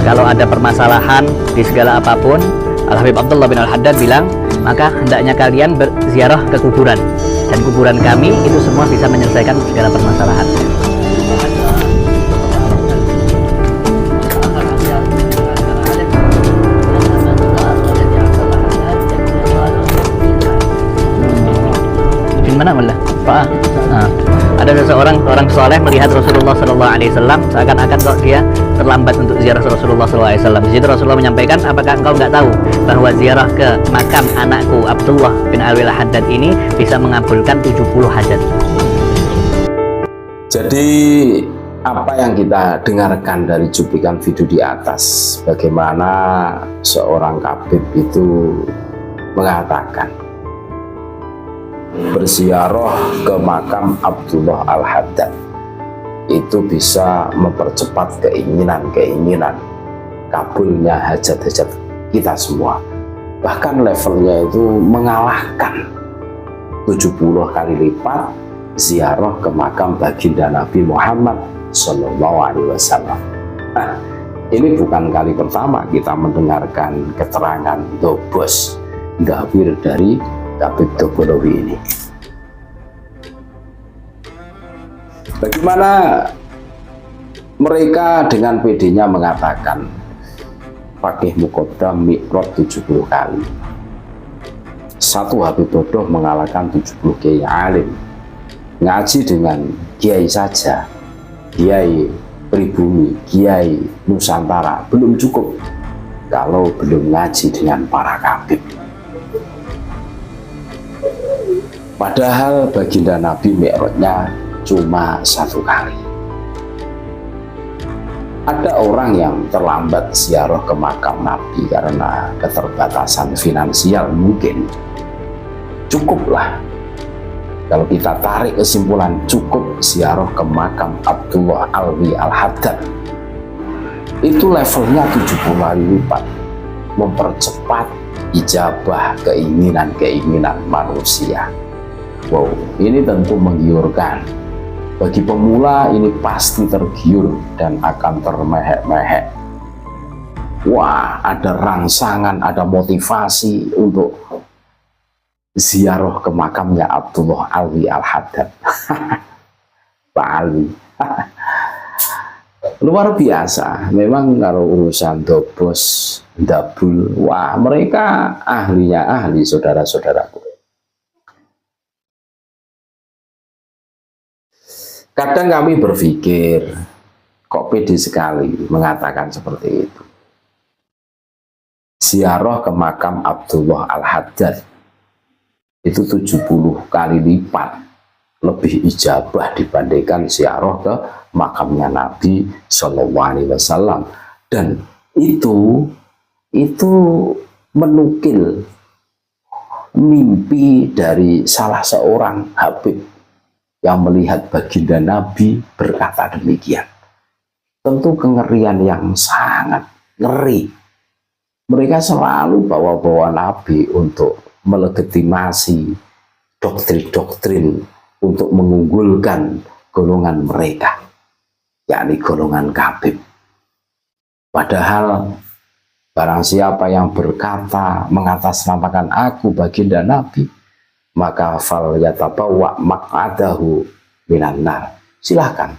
kalau ada permasalahan di segala apapun, Al-Habib Abdullah bin Al-Haddad bilang, maka hendaknya kalian berziarah ke kuburan, dan kuburan kami itu semua bisa menyelesaikan segala permasalahan. Di mana malah? Pak, ada seseorang orang soleh melihat Rasulullah Sallallahu Alaihi Wasallam seakan-akan kok dia terlambat untuk ziarah Rasulullah Sallallahu Alaihi Wasallam. Di situ Rasulullah menyampaikan, apakah engkau nggak tahu bahwa ziarah ke makam anakku Abdullah bin Al-Haddad ini bisa mengabulkan 70 hajat. Jadi apa yang kita dengarkan dari cuplikan video di atas, bagaimana seorang kabib itu mengatakan berziarah ke makam Abdullah Al-Haddad itu bisa mempercepat keinginan-keinginan kabulnya hajat-hajat kita semua. Bahkan levelnya itu mengalahkan 70 kali lipat ziarah ke makam baginda Nabi Muhammad Sallallahu Alaihi Wasallam. Nah, ini bukan kali pertama kita mendengarkan keterangan Dobos Gawir dari Kabib Dobolowi ini. Bagaimana mereka dengan PD-nya mengatakan pakai mukodam mikrot 70 kali. Satu Habib Bodoh mengalahkan 70 kiai alim. Ngaji dengan kiai saja, kiai pribumi, kiai Nusantara belum cukup kalau belum ngaji dengan para kabib. Padahal baginda Nabi mi'rajnya cuma 1 kali. Ada orang yang terlambat ziarah ke makam Nabi karena keterbatasan finansial mungkin. Cukuplah. Kalau kita tarik kesimpulan, cukup ziarah ke makam Abdullah Alwi Al-Haddad. Itu levelnya 70 kali lipat. Mempercepat ijabah keinginan-keinginan manusia. Wow, ini tentu menggiurkan. Bagi pemula ini pasti tergiur dan akan termehek-mehek. Wah, ada rangsangan, ada motivasi untuk ziarah ke makamnya Abdullah Alwi Al-Haddad. Pak Alwi. Luar biasa. Memang kalau urusan dobos, dabul, wah mereka ahlinya ahli, saudara-saudaraku. Kadang kami berpikir, kok pede sekali mengatakan seperti itu. Ziarah ke makam Abdullah Al-Haddad itu 70 kali lipat lebih ijabah dibandingkan ziarah ke makamnya Nabi Sallallahu Alaihi Wasallam. Dan itu menukil mimpi dari salah seorang habib yang melihat baginda Nabi berkata demikian. Tentu kengerian yang sangat ngeri. Mereka selalu bawa-bawa Nabi untuk melegitimasi doktrin-doktrin untuk mengunggulkan golongan mereka, yakni golongan kabib. Padahal barang siapa yang berkata mengatasnamakan aku baginda Nabi, maka fal yatabawa maq'adahu minan nar. Silahkan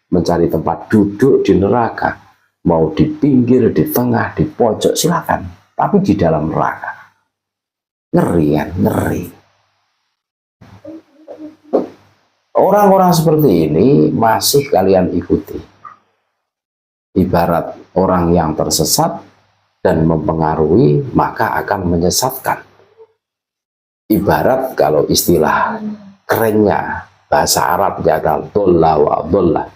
mencari tempat duduk di neraka, mau di pinggir, di tengah, di pojok, silahkan, tapi di dalam neraka. Ngeri kan, ngeri. Orang-orang seperti ini masih kalian ikuti. Ibarat orang yang tersesat dan mempengaruhi, maka akan menyesatkan. Ibarat kalau istilah kerennya bahasa Arab adalah dolla wa dolla,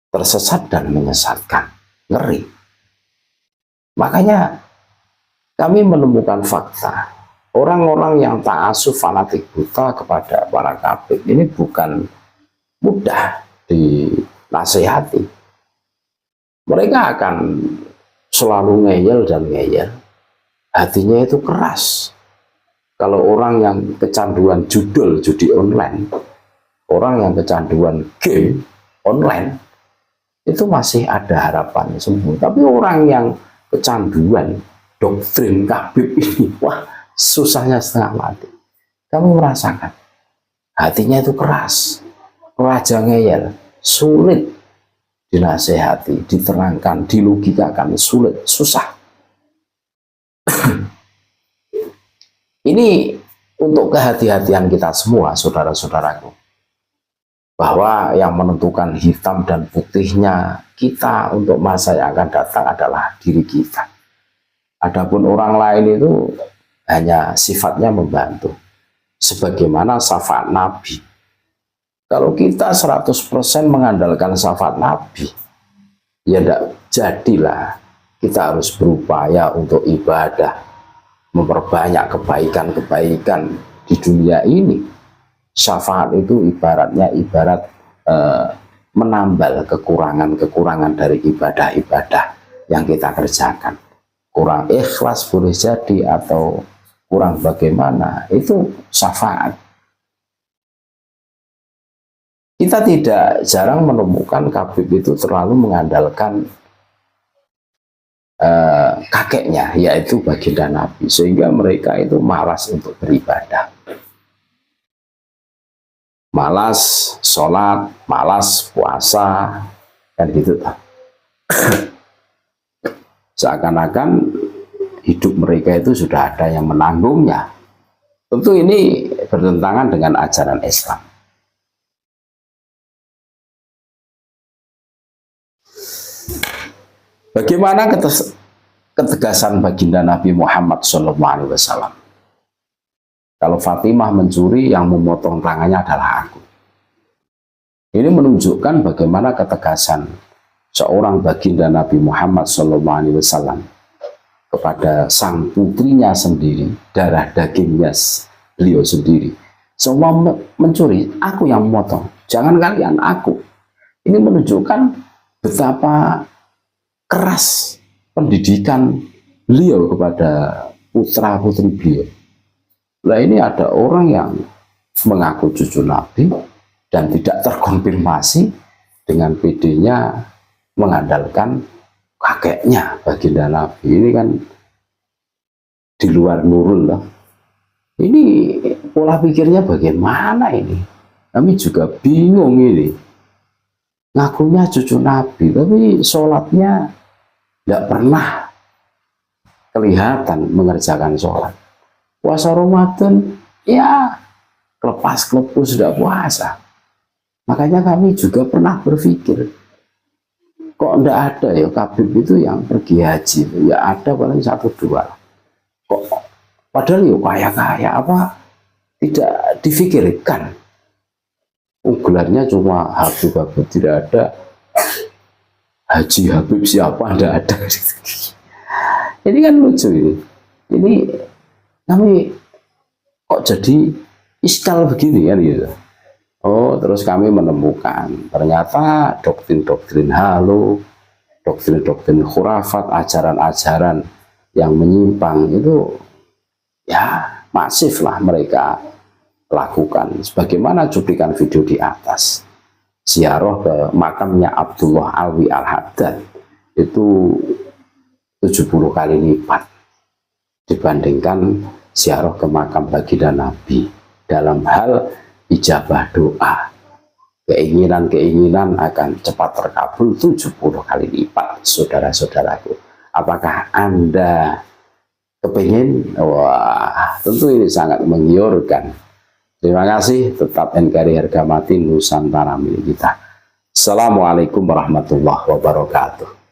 tersesat dan menyesatkan, ngeri. Makanya kami menemukan fakta, orang-orang yang ta'asuf fanatik buta kepada para kabib ini bukan mudah dinasehati. Mereka akan selalu ngeyel dan ngeyel, hatinya itu keras. Kalau orang yang kecanduan judul judi online, orang yang kecanduan game online, itu masih ada harapannya sembuh. Tapi orang yang kecanduan doktrin Habib ini, wah, susahnya setengah mati. Kamu merasakan hatinya itu keras, raja ngeyel, sulit dinasehati, diterangkan, dilogikakan, sulit, susah. Ini untuk kehati-hatian kita semua, saudara-saudaraku, bahwa yang menentukan hitam dan putihnya kita untuk masa yang akan datang adalah diri kita. Adapun orang lain itu hanya sifatnya membantu, sebagaimana syafaat Nabi. Kalau kita 100% mengandalkan syafaat Nabi, ya tidak jadilah. Kita harus berupaya untuk ibadah, memperbanyak kebaikan-kebaikan di dunia ini. Syafaat itu ibaratnya menambal kekurangan-kekurangan dari ibadah-ibadah yang kita kerjakan. Kurang ikhlas boleh jadi, atau kurang bagaimana, itu syafaat. Kita tidak jarang menemukan Habib itu terlalu mengandalkan kakeknya, yaitu baginda Nabi, sehingga mereka itu malas untuk beribadah, malas sholat, malas puasa, kan gitu. Seakan-akan hidup mereka itu sudah ada yang menanggungnya. Tentu ini bertentangan dengan ajaran Islam. Bagaimana ketegasan baginda Nabi Muhammad SAW? Kalau Fatimah mencuri, yang memotong tangannya adalah aku. Ini menunjukkan bagaimana ketegasan seorang baginda Nabi Muhammad SAW kepada sang putrinya sendiri, darah dagingnya beliau sendiri. Semua mencuri, aku yang memotong, jangan kalian, aku. Ini menunjukkan betapa keras pendidikan beliau kepada putra putri beliau. Nah, ini ada orang yang mengaku cucu Nabi dan tidak terkonfirmasi, dengan PD-nya mengandalkan kakeknya baginda Nabi. Ini kan di luar nurul loh. Ini pola pikirnya bagaimana ini? Kami juga bingung ini. Ngakunya cucu Nabi, tapi sholatnya tidak pernah kelihatan mengerjakan sholat. Puasa Ramadan, ya kelepas-kelepus sudah puasa. Makanya kami juga pernah berpikir, kok tidak ada ya Habib itu yang pergi haji? Ya ada paling 1-2. Kok padahal ya kaya-kaya, apa tidak difikirkan? Unggulannya cuma Habib, tidak ada Haji Habib siapa, tidak ada. Ini kan lucu ini. Ini kami kok jadi iskal begini kan gitu. Oh, terus kami menemukan ternyata doktrin-doktrin halu, doktrin-doktrin khurafat, ajaran-ajaran yang menyimpang itu ya masif lah mereka lakukan. Sebagaimana cuplikan video di atas, ziarah ke makamnya Abdullah Alwi Al-Haddad itu 70 kali lipat dibandingkan ziarah ke makam baginda Nabi. Dalam hal ijabah doa, keinginan-keinginan akan cepat terkabul 70 kali lipat, saudara-saudaraku. Apakah Anda kepingin? Wah, tentu ini sangat menggiurkan. Terima kasih, tetap NKRI harga mati Nusantara milik kita. Assalamualaikum warahmatullahi wabarakatuh.